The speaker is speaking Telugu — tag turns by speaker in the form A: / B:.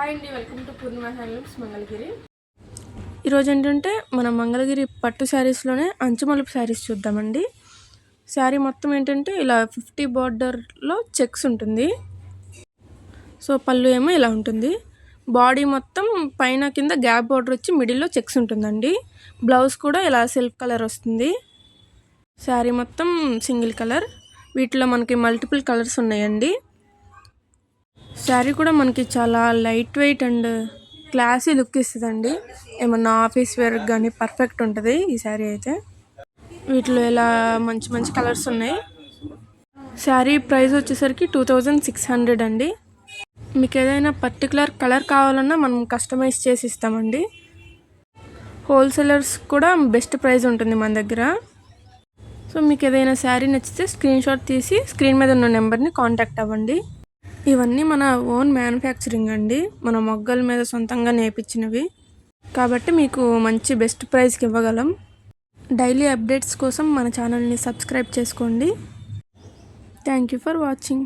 A: హాయ్ అండి, welcome to Purnima handlooms Mangalagiri.
B: ఈరోజు ఏంటంటే మన మంగళగిరి పట్టు శారీస్లోనే అంచుమలుపు శారీస్ చూద్దామండి. శారీ మొత్తం ఏంటంటే ఇలా 50 బార్డర్లో చెక్స్ ఉంటుంది. సో పళ్ళు ఏమో ఇలా ఉంటుంది. బాడీ మొత్తం పైన కింద గ్యాప్ బార్డర్ వచ్చి మిడిల్లో చెక్స్ ఉంటుందండి. బ్లౌజ్ కూడా ఇలా సిల్క్ కలర్ వస్తుంది. శారీ మొత్తం సింగిల్ కలర్. వీటిలో మనకి మల్టిపుల్ కలర్స్ ఉన్నాయండి. శారీ కూడా మనకి చాలా light weight and classy look ఇస్తుందండి. ఏమన్నా ఆఫీస్ వేర్ కానీ పర్ఫెక్ట్ ఉంటుంది ఈ శారీ అయితే. వీటిలో ఇలా మంచి మంచి కలర్స్ ఉన్నాయి. శారీ ప్రైస్ వచ్చేసరికి 2600 అండి. మీకు ఏదైనా పర్టికులర్ కలర్ కావాలన్నా మనం కస్టమైజ్ చేసి ఇస్తామండి. హోల్సేలర్స్ కూడా బెస్ట్ ప్రైస్ ఉంటుంది మన దగ్గర. సో మీకు ఏదైనా శారీ నచ్చితే స్క్రీన్ షాట్ తీసి స్క్రీన్ మీద ఉన్న నెంబర్ని కాంటాక్ట్ అవ్వండి. ఇవన్నీ మన ఓన్ మ్యానుఫ్యాక్చరింగ్ అండి. మన మొగ్గల మీద సొంతంగా నేర్పించినవి కాబట్టి మీకు మంచి బెస్ట్ ప్రైస్కి ఇవ్వగలం. డైలీ అప్డేట్స్ కోసం మన ఛానల్ని సబ్స్క్రైబ్ చేసుకోండి. Thank you for watching.